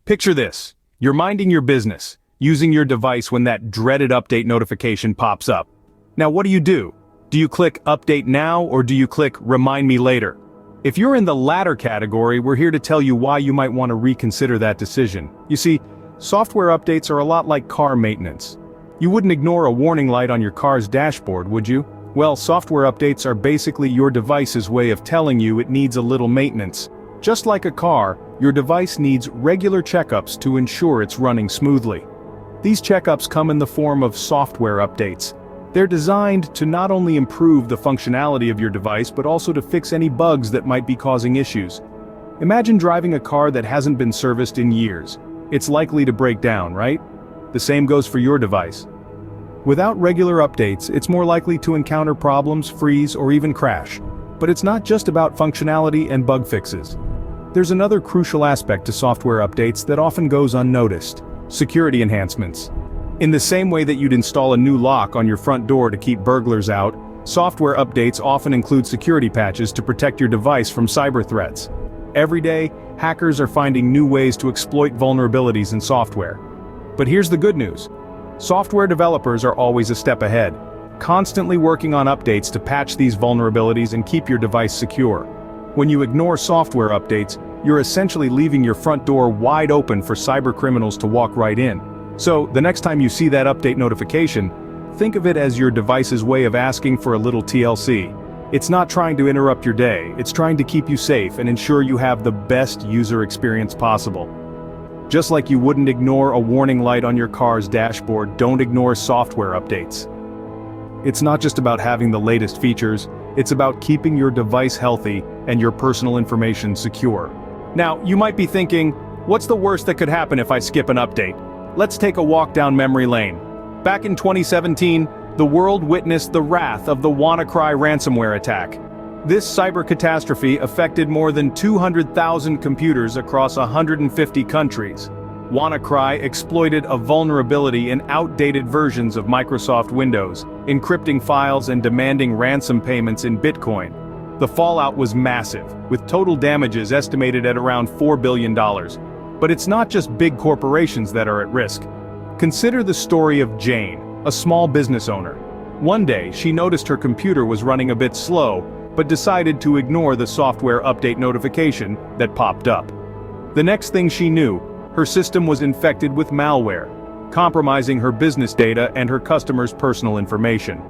Picture this. You're minding your business, using your device when that dreaded update notification pops up. Now what do? Do you click Update Now or do you click Remind Me Later? If you're in the latter category, we're here to tell you why you might want to reconsider that decision. You see, software updates are a lot like car maintenance. You wouldn't ignore a warning light on your car's dashboard, would you? Well, software updates are basically your device's way of telling you it needs a little maintenance. Just like a car, your device needs regular checkups to ensure it's running smoothly. These checkups come in the form of software updates. They're designed to not only improve the functionality of your device but also to fix any bugs that might be causing issues. Imagine driving a car that hasn't been serviced in years. It's likely to break down, right? The same goes for your device. Without regular updates, it's more likely to encounter problems, freeze, or even crash. But it's not just about functionality and bug fixes. There's another crucial aspect to software updates that often goes unnoticed: security enhancements. In the same way that you'd install a new lock on your front door to keep burglars out, software updates often include security patches to protect your device from cyber threats. Every day, hackers are finding new ways to exploit vulnerabilities in software. But here's the good news. Software developers are always a step ahead, constantly working on updates to patch these vulnerabilities and keep your device secure. When you ignore software updates, you're essentially leaving your front door wide open for cyber criminals to walk right in. So, the next time you see that update notification, think of it as your device's way of asking for a little TLC. It's not trying to interrupt your day, it's trying to keep you safe and ensure you have the best user experience possible. Just like you wouldn't ignore a warning light on your car's dashboard, don't ignore software updates. It's not just about having the latest features, it's about keeping your device healthy and your personal information secure. Now, you might be thinking, what's the worst that could happen if I skip an update? Let's take a walk down memory lane. Back in 2017, the world witnessed the wrath of the WannaCry ransomware attack. This cyber catastrophe affected more than 200,000 computers across 150 countries. WannaCry exploited a vulnerability in outdated versions of Microsoft Windows, encrypting files and demanding ransom payments in Bitcoin. The fallout was massive, with total damages estimated at around $4 billion. But it's not just big corporations that are at risk. Consider the story of Jane, a small business owner. One day, she noticed her computer was running a bit slow, but decided to ignore the software update notification that popped up. The next thing she knew, her system was infected with malware, compromising her business data and her customers' personal information.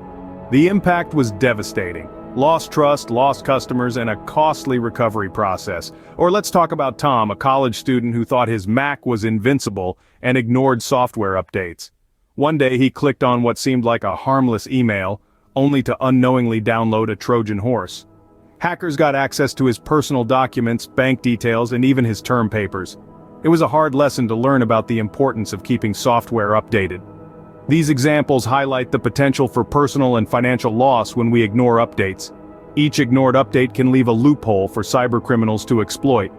The impact was devastating. Lost trust, lost customers, and a costly recovery process. Or let's talk about Tom, a college student who thought his Mac was invincible and ignored software updates. One day he clicked on what seemed like a harmless email, only to unknowingly download a Trojan horse. Hackers got access to his personal documents, bank details, and even his term papers. It was a hard lesson to learn about the importance of keeping software updated. These examples highlight the potential for personal and financial loss when we ignore updates. Each ignored update can leave a loophole for cybercriminals to exploit.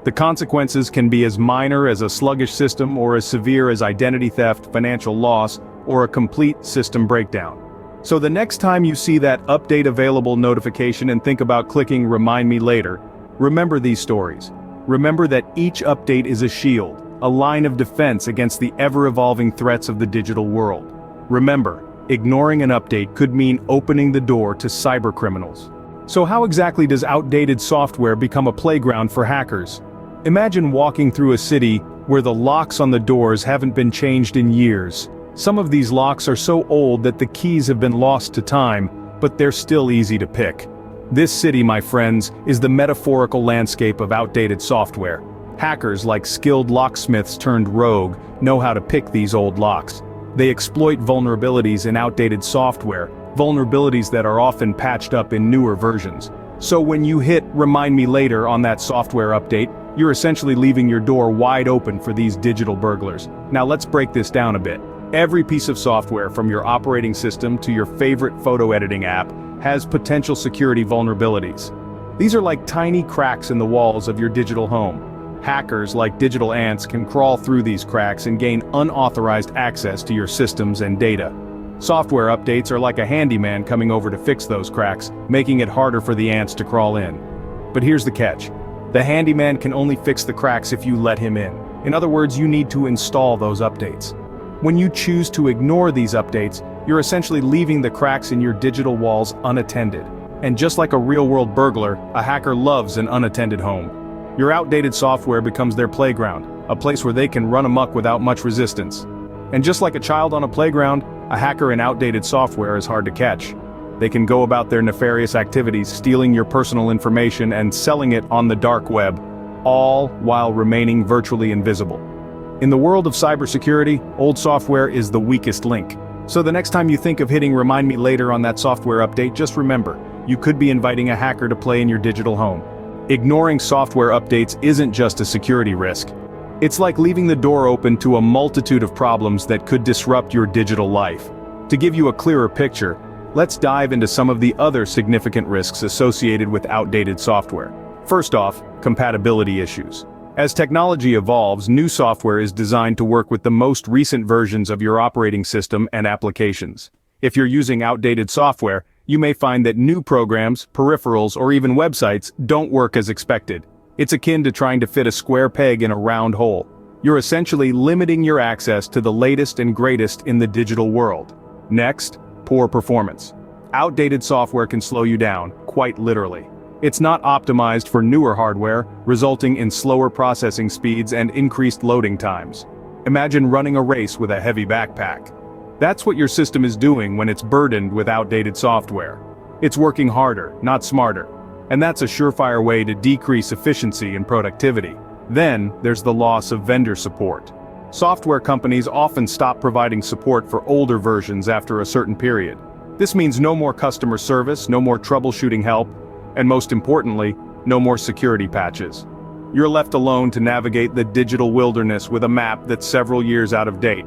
The consequences can be as minor as a sluggish system or as severe as identity theft, financial loss, or a complete system breakdown. So the next time you see that update available notification and think about clicking Remind Me Later, remember these stories. Remember that each update is a shield, a line of defense against the ever-evolving threats of the digital world. Remember, ignoring an update could mean opening the door to cybercriminals. So how exactly does outdated software become a playground for hackers? Imagine walking through a city where the locks on the doors haven't been changed in years. Some of these locks are so old that the keys have been lost to time, but they're still easy to pick. This city, my friends, is the metaphorical landscape of outdated software. Hackers, like skilled locksmiths turned rogue, know how to pick these old locks. They exploit vulnerabilities in outdated software, vulnerabilities that are often patched up in newer versions. So when you hit Remind Me Later on that software update, you're essentially leaving your door wide open for these digital burglars. Now let's break this down a bit. Every piece of software, from your operating system to your favorite photo editing app, has potential security vulnerabilities. These are like tiny cracks in the walls of your digital home. Hackers, like digital ants, can crawl through these cracks and gain unauthorized access to your systems and data. Software updates are like a handyman coming over to fix those cracks, making it harder for the ants to crawl in. But here's the catch. The handyman can only fix the cracks if you let him in. In other words, you need to install those updates. When you choose to ignore these updates, you're essentially leaving the cracks in your digital walls unattended. And just like a real-world burglar, a hacker loves an unattended home. Your outdated software becomes their playground, a place where they can run amok without much resistance. And just like a child on a playground, a hacker in outdated software is hard to catch. They can go about their nefarious activities, stealing your personal information and selling it on the dark web, all while remaining virtually invisible. In the world of cybersecurity, old software is the weakest link. So the next time you think of hitting remind me later on that software update, just remember, you could be inviting a hacker to play in your digital home. Ignoring software updates isn't just a security risk. It's like leaving the door open to a multitude of problems that could disrupt your digital life. To give you a clearer picture, let's dive into some of the other significant risks associated with outdated software. First off, compatibility issues. As technology evolves, new software is designed to work with the most recent versions of your operating system and applications. If you're using outdated software, you may find that new programs, peripherals, or even websites don't work as expected. It's akin to trying to fit a square peg in a round hole. You're essentially limiting your access to the latest and greatest in the digital world. Next, poor performance. Outdated software can slow you down, quite literally. It's not optimized for newer hardware, resulting in slower processing speeds and increased loading times. Imagine running a race with a heavy backpack. That's what your system is doing when it's burdened with outdated software. It's working harder, not smarter. And that's a surefire way to decrease efficiency and productivity. Then, there's the loss of vendor support. Software companies often stop providing support for older versions after a certain period. This means no more customer service, no more troubleshooting help, and most importantly, no more security patches. You're left alone to navigate the digital wilderness with a map that's several years out of date.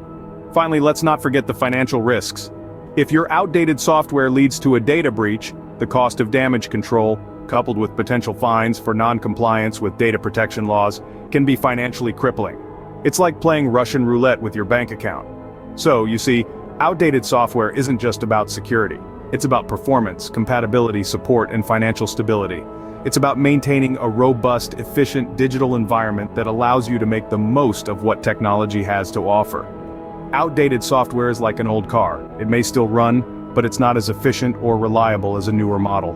Finally, let's not forget the financial risks. If your outdated software leads to a data breach, the cost of damage control, coupled with potential fines for non-compliance with data protection laws, can be financially crippling. It's like playing Russian roulette with your bank account. So, you see, outdated software isn't just about security. It's about performance, compatibility, support, and financial stability. It's about maintaining a robust, efficient digital environment that allows you to make the most of what technology has to offer. Outdated software is like an old car. It may still run, but it's not as efficient or reliable as a newer model.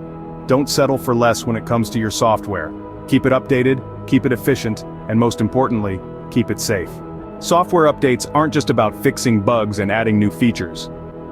Don't settle for less when it comes to your software. Keep it updated, keep it efficient, and most importantly, keep it safe. Software updates aren't just about fixing bugs and adding new features.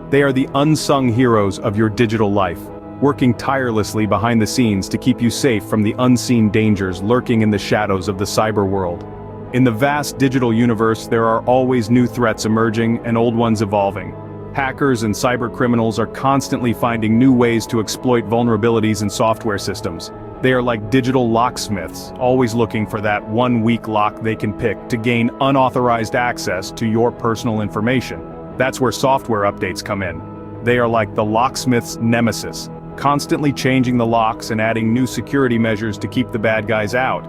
They are the unsung heroes of your digital life, working tirelessly behind the scenes to keep you safe from the unseen dangers lurking in the shadows of the cyber world. In the vast digital universe, there are always new threats emerging and old ones evolving. Hackers and cyber criminals are constantly finding new ways to exploit vulnerabilities in software systems. They are like digital locksmiths, always looking for that one weak lock they can pick to gain unauthorized access to your personal information. That's where software updates come in. They are like the locksmith's nemesis, constantly changing the locks and adding new security measures to keep the bad guys out.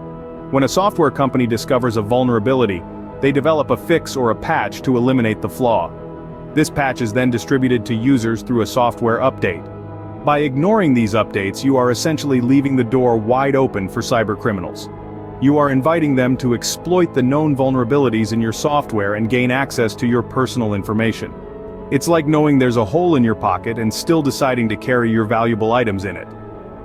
When a software company discovers a vulnerability, they develop a fix or a patch to eliminate the flaw. This patch is then distributed to users through a software update. By ignoring these updates, you are essentially leaving the door wide open for cyber criminals. You are inviting them to exploit the known vulnerabilities in your software and gain access to your personal information. It's like knowing there's a hole in your pocket and still deciding to carry your valuable items in it.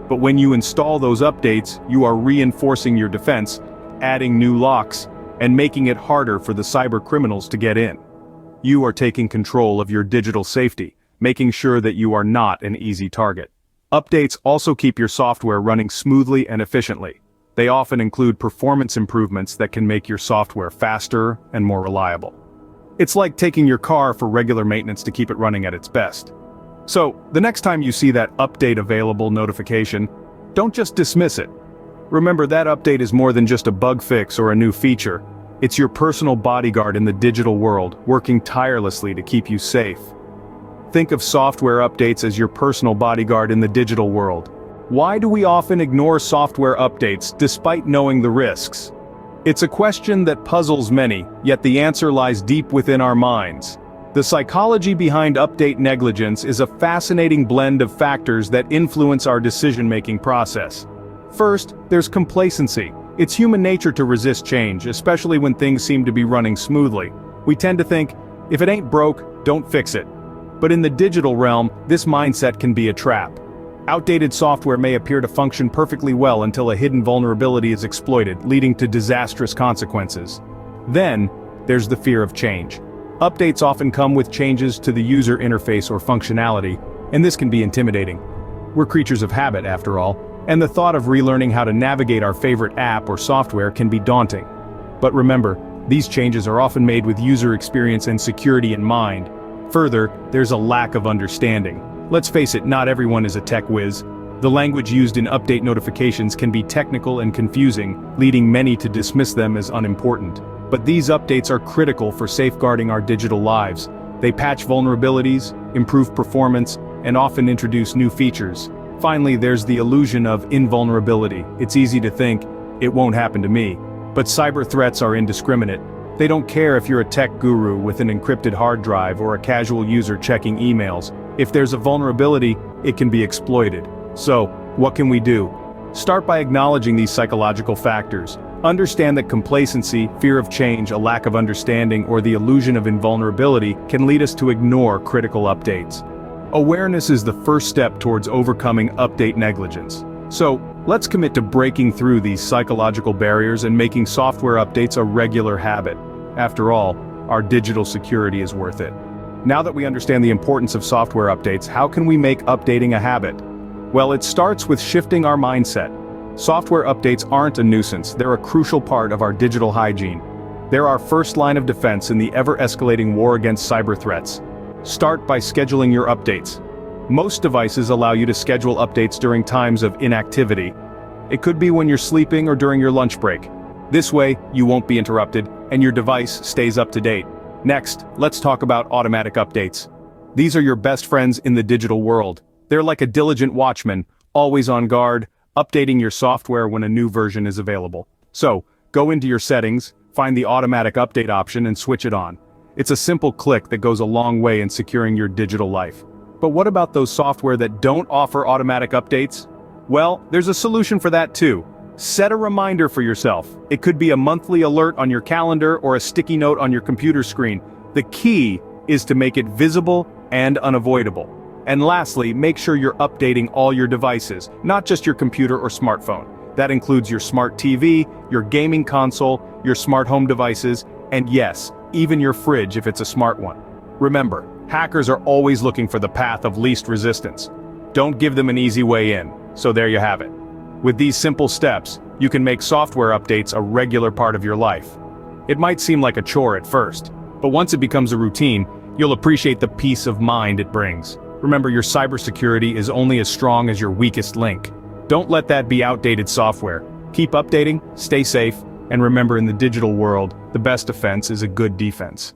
But when you install those updates, you are reinforcing your defense, adding new locks, and making it harder for the cyber criminals to get in. You are taking control of your digital safety, making sure that you are not an easy target. Updates also keep your software running smoothly and efficiently. They often include performance improvements that can make your software faster and more reliable. It's like taking your car for regular maintenance to keep it running at its best. So, the next time you see that update available notification, don't just dismiss it. Remember, that update is more than just a bug fix or a new feature. It's your personal bodyguard in the digital world, working tirelessly to keep you safe. Think of software updates as your personal bodyguard in the digital world. Why do we often ignore software updates despite knowing the risks? It's a question that puzzles many, yet the answer lies deep within our minds. The psychology behind update negligence is a fascinating blend of factors that influence our decision-making process. First, there's complacency. It's human nature to resist change, especially when things seem to be running smoothly. We tend to think, if it ain't broke, don't fix it. But in the digital realm, this mindset can be a trap. Outdated software may appear to function perfectly well until a hidden vulnerability is exploited, leading to disastrous consequences. Then, there's the fear of change. Updates often come with changes to the user interface or functionality, and this can be intimidating. We're creatures of habit, after all, and the thought of relearning how to navigate our favorite app or software can be daunting. But remember, these changes are often made with user experience and security in mind. Further, there's a lack of understanding. Let's face it, not everyone is a tech whiz. The language used in update notifications can be technical and confusing, leading many to dismiss them as unimportant. But these updates are critical for safeguarding our digital lives. They patch vulnerabilities, improve performance, and often introduce new features. Finally, there's the illusion of invulnerability. It's easy to think, it won't happen to me. But cyber threats are indiscriminate. They don't care if you're a tech guru with an encrypted hard drive or a casual user checking emails. If there's a vulnerability, it can be exploited. So, what can we do? Start by acknowledging these psychological factors. Understand that complacency, fear of change, a lack of understanding, or the illusion of invulnerability can lead us to ignore critical updates. Awareness is the first step towards overcoming update negligence. So, let's commit to breaking through these psychological barriers and making software updates a regular habit. After all, our digital security is worth it. Now that we understand the importance of software updates, how can we make updating a habit? Well, it starts with shifting our mindset. Software updates aren't a nuisance, they're a crucial part of our digital hygiene. They're our first line of defense in the ever-escalating war against cyber threats. Start by scheduling your updates. Most devices allow you to schedule updates during times of inactivity. It could be when you're sleeping or during your lunch break. This way, you won't be interrupted, and your device stays up to date. Next, let's talk about automatic updates. These are your best friends in the digital world. They're like a diligent watchman, always on guard, updating your software when a new version is available. So, go into your settings, find the automatic update option and switch it on. It's a simple click that goes a long way in securing your digital life. But what about those software that don't offer automatic updates? Well, there's a solution for that too. Set a reminder for yourself. It could be a monthly alert on your calendar or a sticky note on your computer screen. The key is to make it visible and unavoidable. And lastly, make sure you're updating all your devices, not just your computer or smartphone. That includes your smart TV, your gaming console, your smart home devices, and yes, even your fridge if it's a smart one. Remember, hackers are always looking for the path of least resistance. Don't give them an easy way in, so there you have it. With these simple steps, you can make software updates a regular part of your life. It might seem like a chore at first, but once it becomes a routine, you'll appreciate the peace of mind it brings. Remember, your cybersecurity is only as strong as your weakest link. Don't let that be outdated software. Keep updating, stay safe, and remember, in the digital world, the best defense is a good defense.